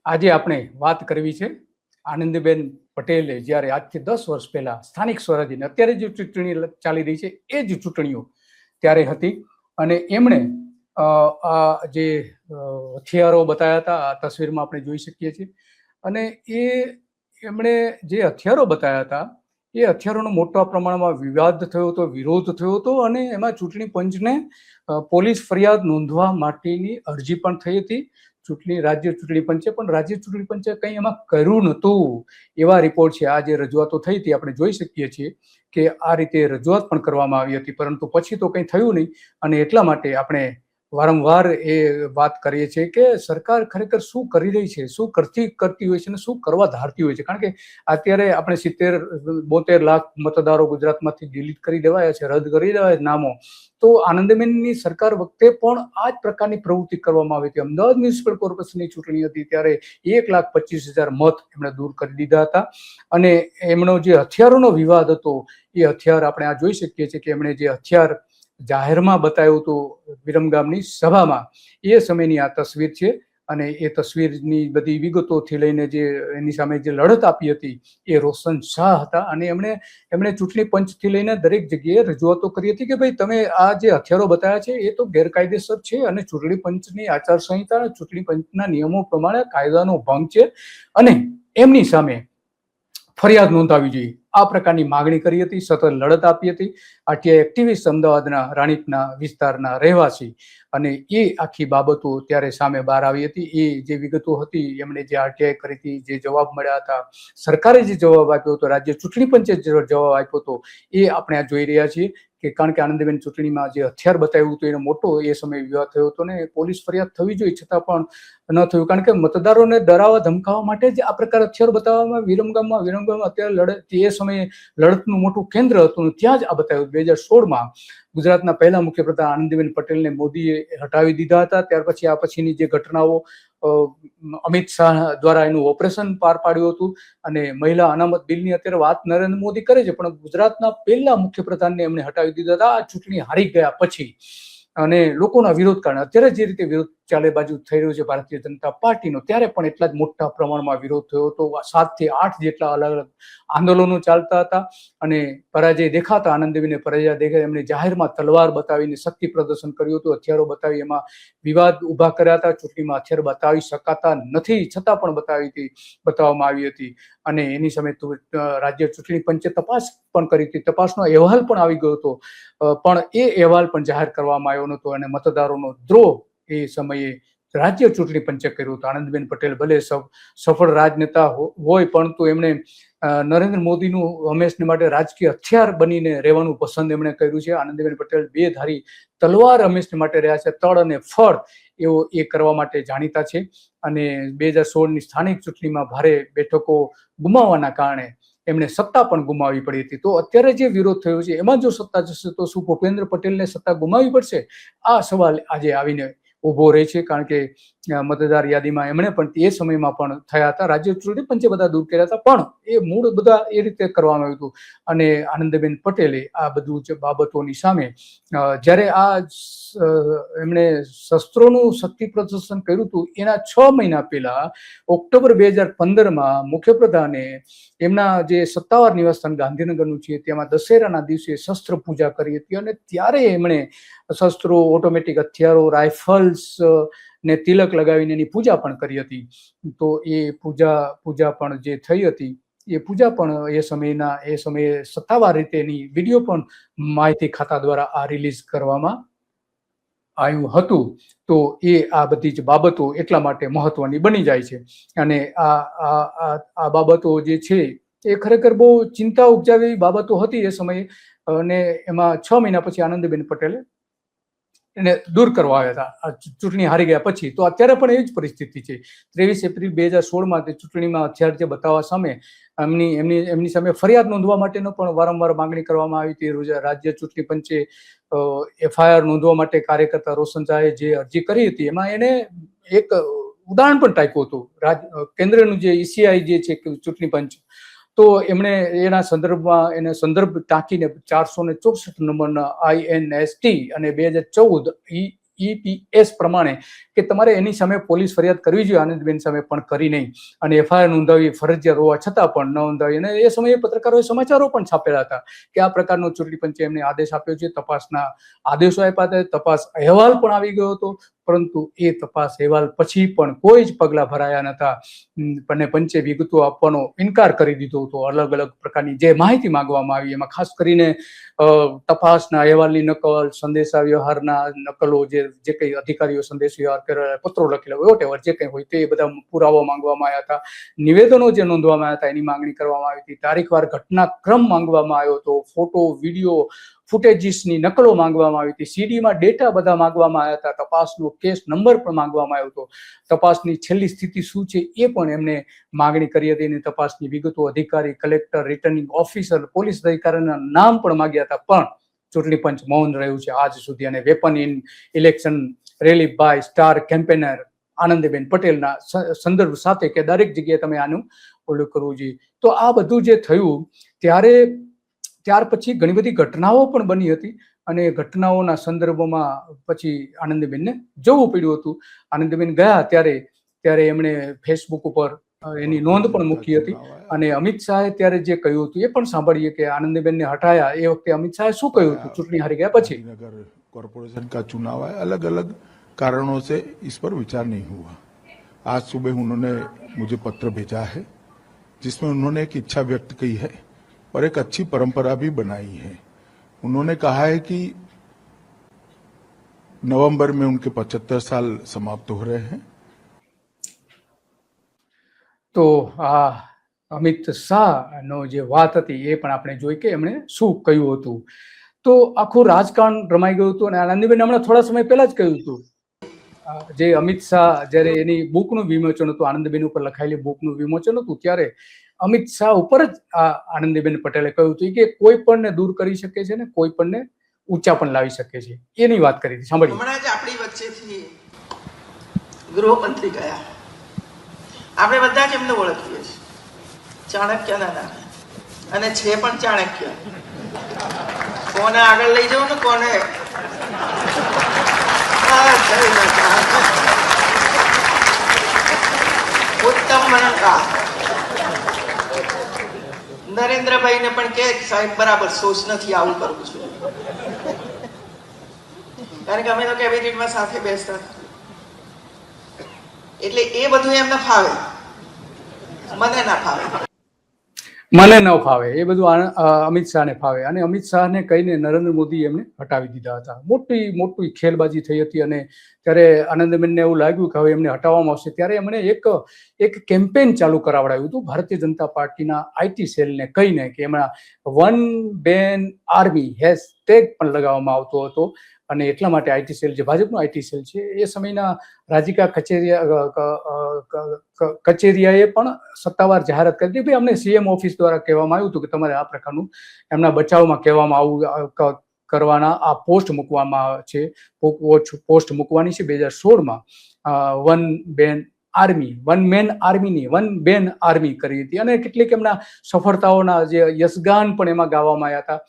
આજે આપણે વાત કરવી છે આનંદીબેન પટેલે જ્યારે આજથી 10 વર્ષ પહેલા સ્થાનિક સ્વરાજ્યની અત્યારે જે ચૂંટણી ચાલી રહી છે એ જ ચૂંટણીઓ ત્યારે હતી અને એમણે આ જે હથિયારો બતાવ્યા હતા આ તસવીરમાં આપણે જોઈ શકીએ છીએ અને એમણે જે હથિયારો બતાવ્યા હતા એ હથિયારોનો મોટા પ્રમાણમાં વિવાદ થયો હતો, વિરોધ થયો હતો અને એમાં ચૂંટણી પંચને પોલીસ ફરિયાદ નોંધવા માટેની અરજી પણ થઈ હતી રાજ્ય ચૂંટણી પંચે, પણ રાજ્ય ચૂંટણી પંચે કંઈ એમાં કર્યું નહોતું એવા રિપોર્ટ છે. આ જે રજૂઆતો થઈ હતી આપણે જોઈ શકીએ છીએ કે આ રીતે રજૂઆત પણ કરવામાં આવી હતી, પરંતુ પછી તો કંઈ થયું નહીં અને એટલા માટે આપણે વારંવાર એ વાત કરીએ છીએ કે સરકાર ખરેખર શું કરી રહી છે, શું કરતી હોય છે અને શું કરવા ધારતી હોય છે. કારણ કે અત્યારે આપણે 70-72 લાખ મતદારો ગુજરાતમાંથી ડિલીટ કરી દેવાયા છે, રદ કરી દેવાયા નામો. તો આનંદીબેનની સરકાર વખતે પણ આ જ પ્રકારની પ્રવૃત્તિ કરવામાં આવી હતી. અમદાવાદ મ્યુનિસિપલ કોર્પોરેશનની ચૂંટણી હતી ત્યારે 1,25,000 મત એમણે દૂર કરી દીધા હતા અને એમનો જે હથિયારોનો વિવાદ હતો એ હથિયાર આપણે આ જોઈ શકીએ છીએ કે એમણે જે હથિયાર જાહેરમાં બતાવ્યું હતું વિરમગામની સભામાં, એ સમયની આ તસવીર છે અને એ તસવીરની બધી વિગતોથી લઈને જે એની સામે જે લડત આપી હતી એ રોશન શાહ હતા અને એમણે ચૂંટણી પંચથી લઈને દરેક જગ્યાએ રજૂઆતો કરી હતી કે ભાઈ તમે આ જે હથિયારો બતાવ્યા છે એ તો ગેરકાયદેસર છે અને ચૂંટણી પંચની આચારસંહિતા, ચૂંટણી પંચના નિયમો પ્રમાણે કાયદાનો ભંગ છે અને એમની સામે ફરિયાદ નોંધાવી જોઈએ. આ પ્રકારની માગણી કરી હતી, સતત લડત આપી હતી. આરટીઆઈ એક્ટિવિસ્ટ અમદાવાદના રાણીપના વિસ્તારના રહેવાસી અને એ આખી બાબતો ત્યારે સામે બહાર આવી હતી. એ જે વિગતો હતી એમણે જે આરટીઆઈ કરી હતી, જે જવાબ મળ્યા હતા, સરકારે જે જવાબ આપ્યો હતો, રાજ્ય ચૂંટણી પંચે જે જવાબ આપ્યો હતો એ આપણે આ જોઈ રહ્યા છીએ કે કારણ કે આનંદીબેન ચૂંટણીમાં જે હથિયાર બતાવ્યું હતું એનો મોટો એ સમયે વિવાદ થયો હતો ને પોલીસ ફરિયાદ થવી જોઈએ છતાં પણ ન થયું, કારણ કે મતદારોને ડરાવવા ધમકાવવા માટે જ આ પ્રકાર હથિયાર બતાવવામાં વિરમગામમાં અત્યારે લડત એ સમયે લડતનું મોટું કેન્દ્ર હતું ત્યાં જ આ બતાવ્યું. 2016માં ગુજરાતના પહેલા મુખ્યપ્રધાન આનંદીબેન પટેલને મોદીએ હટાવી દીધા હતા. ત્યાર પછી આ પછીની જે ઘટનાઓ અમિત શાહ દ્વારા એનું ઓપરેશન પાર પાડ્યું હતું અને મહિલા અનામત બિલની અત્યારે વાત નરેન્દ્ર મોદી કરે છે, પણ ગુજરાતના પહેલા મુખ્યપ્રધાનને એમણે હટાવી દીધા હતા આ ચૂંટણી હારી ગયા પછી અને લોકોના વિરોધ કારણે. અત્યારે જે રીતે વિરોધ ચાલે બાજુ થઈ રહ્યો છે ભારતીય જનતા પાર્ટીનો, ત્યારે પણ એટલા જ મોટા પ્રમાણમાં વિરોધ થયો હતો. 7 થી 8 જેટલા અલગ અલગ આંદોલનો ચાલતા હતા અને પરાજય દેખાતા આનંદીબેને પરાજય દેખાય એમણે જાહેરમાં તલવાર બતાવીને શક્તિ પ્રદર્શન કર્યું હતું, હથિયારો બતાવી એમાં વિવાદ ઉભા કર્યા હતા. ચૂંટણીમાં હથિયાર બતાવી શકાતા નથી છતાં પણ બતાવવામાં આવી હતી અને એની સામે રાજ્ય ચૂંટણી પંચે તપાસ પણ કરી હતી. તપાસનો અહેવાલ પણ આવી ગયો હતો, પણ એ અહેવાલ પણ જાહેર કરવામાં આવ્યો નહોતો અને મતદારોનો દ્રોહ એ સમયે રાજ્ય ચૂંટણી પંચે કર્યું હતું. આનંદીબેન પટેલ ભલે સફળ રાજનેતા હોય પરંતુ એમણે નરેન્દ્ર મોદીનું હંમેશને માટે રાજકીય હથિયાર બનીને રહેવાનું પસંદ એમણે કર્યું છે. આનંદીબેન પટેલ બે ધારી તલવાર હંમેશને માટે રહ્યા છે, તળ અને ફળ એવો એ કરવા માટે જાણીતા છે અને 2016ની સ્થાનિક ચૂંટણીમાં ભારે બેઠકો ગુમાવવાના કારણે એમણે સત્તા પણ ગુમાવવી પડી હતી. તો અત્યારે જે વિરોધ થયો છે એમાં જો સત્તા જશે તો શું ભૂપેન્દ્ર પટેલને સત્તા ગુમાવવી પડશે? આ સવાલ આજે આવીને ઉભો રહે છે, કારણ કે મતદાર યાદીમાં એમણે પણ એ સમયમાં પણ થયા હતા. રાજ્ય ચૂંટણી પંચે બધા દૂર કર્યા હતા, પણ એ મૂળ બધા એ રીતે કરવામાં આવ્યું હતું અને આનંદીબેન પટેલે આ બધું જ બાબતોની સામે જ્યારે એમણે શસ્ત્રોનું શક્તિ પ્રદર્શન કર્યું હતું એના 6 મહિના પહેલા ઓક્ટોબર 2015માં મુખ્યપ્રધાને એમના જે સત્તાવાર નિવાસસ્થાન ગાંધીનગરનું છે તેમાં દશેરાના દિવસે શસ્ત્ર પૂજા કરી હતી અને ત્યારે એમણે શસ્ત્રો, ઓટોમેટિક હથિયારો, રાઇફલ્સ ને તિલક લગાવીને એની પૂજા પણ કરી હતી. તો એ પૂજા પણ જે થઈ હતી એ પૂજા પણ એ સમયે સત્તાવાર રીતે એની વિડીયો પણ માહિતી ખાતા દ્વારા આ રિલીઝ કરવામાં આવ્યું હતું. તો એ આ બધી જ બાબતો એટલા માટે મહત્વની બની જાય છે અને આ બાબતો જે છે એ ખરેખર બહુ ચિંતા ઉપજાવી બાબતો હતી એ સમયે અને એમાં 6 મહિના પછી આનંદીબેન પટેલે એને દૂર કરવા આવ્યા હતા ચૂંટણી હારી ગયા પછી. તો અત્યારે પણ એવી જ પરિસ્થિતિ છે. 23 એપ્રિલ 2016માં તે ચૂંટણીમાં હથિયાર જે બતાવવા સામે એમની સામે ફરિયાદ નોંધવા માટેનો પણ વારંવાર માંગણી કરવામાં આવી હતી. રાજ્ય ચૂંટણી પંચે FIR નોંધવા માટે કાર્યકર્તા રોશન શાહે જે અરજી કરી હતી એમાં એને એક ઉદાહરણ પણ ટાંક્યું હતું. કેન્દ્રનું જે ECI જે છે ચૂંટણી પંચ, તો એમણે એના સંદર્ભમાં એને સંદર્ભ ટાંકીને 464 નંબરના INST અને 2014 EPS પ્રમાણે કે તમારે એની સામે પોલીસ ફરિયાદ કરવી જોઈએ, આનંદબેન સામે, પણ કરી નહીં, અને FIR નોંધાવી ફરજિયાત હોવા છતાં પણ ન નોંધાવી. અને એ સમયે પત્રકારોએ સમાચારો પણ છાપેલા હતા કે આ પ્રકારનો ચૂંટણી પંચે એમને આદેશ આપ્યો છે, તપાસના આદેશો આપ્યા હતા, તપાસ અહેવાલ પણ આવી ગયો હતો, પરંતુ એ તપાસ અહેવાલ પછી પણ કોઈ જ પગલા ભરાયા નતા. અને પંચે વિગતો આપવાનો ઇનકાર કરી દીધો હતો. અલગ અલગ પ્રકારની જે માહિતી માંગવામાં આવી એમાં ખાસ કરીને તપાસના અહેવાલની નકલ, સંદેશા વ્યવહારના નકલો, જે કઈ અધિકારીઓ સંદેશ વ્યવહાર કરેલા, પત્રો લખેલા, વોટેવર જે કઈ હોય તે બધા પુરાવા માંગવામાં આવ્યા હતા, નિવેદનો જે નોંધવામાં આવ્યા હતા એની માંગણી કરવામાં આવી હતી, તારીખવાર ઘટનાક્રમ માંગવામાં આવ્યો હતો, ફોટો વિડીયો ફૂટેજીસની નકલો માંગવામાં આવી હતી, CD માં ડેટા બધા માંગવામાં આવ્યા હતા, તપાસનો કેસ નંબર પણ માંગવામાં આવ્યો હતો, તપાસની છેલ્લી સ્થિતિ શું છે એ પણ એમને માંગણી કરી હતી, અને તપાસની વિગતો અધિકારી, કલેક્ટર, રિટર્નિંગ ઓફિસર, પોલીસ અધિકારીના નામ પણ માંગ્યા હતા. પણ ચૂંટણી પંચ મૌન રહ્યું છે આજ સુધી. અને weapon in election rally by star campaigner Anandiben પટેલના સંદર્ભ સાથે કે દરેક જગ્યાએ તમે આનું ઓલું કરવું જોઈએ. તો આ બધું જે થયું ત્યાર પછી ઘણી બધી ઘટનાઓ પણ બની હતી, અને ઘટનાઓના સંદર્ભમાં પછી આનંદીબેનને જવું પડ્યું હતું. આનંદીબેન ગયા ત્યારે એમણે ફેસબુક ઉપર એની નોંધ પણ મૂકી હતી, અને અમિત શાહે ત્યારે જે કહ્યું હતું એ પણ સાંભળીએ કે આનંદીબેનને હટાયા એ વખતે અમિત શાહે શું કહ્યું હતું ચૂંટણી હારી ગયા પછી. नगर कॉरपोरेशन का चुनाव है, अलग अलग कारणों से इस पर विचार नहीं हुआ. आज सुबह उन्होंने मुझे पत्र भेजा है जिसमें उन्होंने एक इच्छा व्यक्त की है और एक अच्छी परंपरा भी बनाई है. उन्होंने कहा है कि नवंबर में उनके 75 साल समाप्त हो रहे हैं. તો આ અમિત શાહનો જે વાત હતી એ પણ આપણે જોઈ કે એમણે શું કહ્યું હતું. તો આખું રાજકારણ રમાઈ ગયું હતું. અને આનંદીબેન હમણાં થોડા સમય પહેલા જ કહ્યું હતું, જે અમિત શાહ જયારે એની બુકનું વિમોચન હતું, આનંદીબેન ઉપર લખાયેલી બુકનું વિમોચન હતું, ત્યારે અમિત શાહ ઉપર જ આનંદીબેન પટેલે કહ્યું હતું કે કોઈ પણને દૂર કરી શકે છે ને કોઈ પણને ઊંચા પણ લાવી શકે છે, એની વાત કરી હતી. સાંભળીએ. હમણાં જ આપણી વચ્ચેથી ગૃહમંત્રી ગયા, આપણે બધા જ એમને ઓળખીએ છીએ, ચાણક્યના નામે, અને છે પણ ચાણક્ય. કોને આગળ લઈ જવું ને કોને ઉત્તમ મણકા. નરેન્દ્રભાઈને પણ કે સાહેબ બરાબર સોચ નથી, આવું કરવું છું. કારણ કે અમે તો કેબિનેટમાં સાથે બેસતા, એટલે એ બધું એમને ફાવે, મને ના ફાવે. મને ન ફાવે એ બધું અમિત શાહને ફાવે. અને અમિત શાહને કહીને નરેન્દ્ર મોદી એમને હટાવી દીધા હતા. મોટી ખેલબાજી થઈ હતી. અને ત્યારે આનંદીબેનને એવું લાગ્યું કે હવે એમને હટાવવામાં આવશે, ત્યારે એમણે એક કેમ્પેન ચાલુ કરાવડાવ્યું હતું ભારતીય જનતા પાર્ટીના IT સેલને કહીને કે એમાં વન બેન આર્મી હેશટેગ પણ લગાવવામાં આવતો હતો. અને એટલા માટે IT સેલ, જે ભાજપનું IT સેલ છે, એ સમયના રાજીકા કચેરિયાએ પણ સત્તાવાર જાહેરાત કરી હતી, ભાઈ અમને CM ઓફિસ દ્વારા કહેવામાં આવ્યું હતું કે તમારે આ પ્રકારનું એમના બચાવમાં કહેવામાં આવું કરવાના આ પોસ્ટ મૂકવામાં છે, પોસ્ટ મૂકવાની છે 2016માં. વન મેન આર્મીની વન બેન આર્મી કરી હતી. અને કેટલીક એમના સફળતાઓના જે યશગાન પણ એમાં ગાવામાં આવ્યા હતા.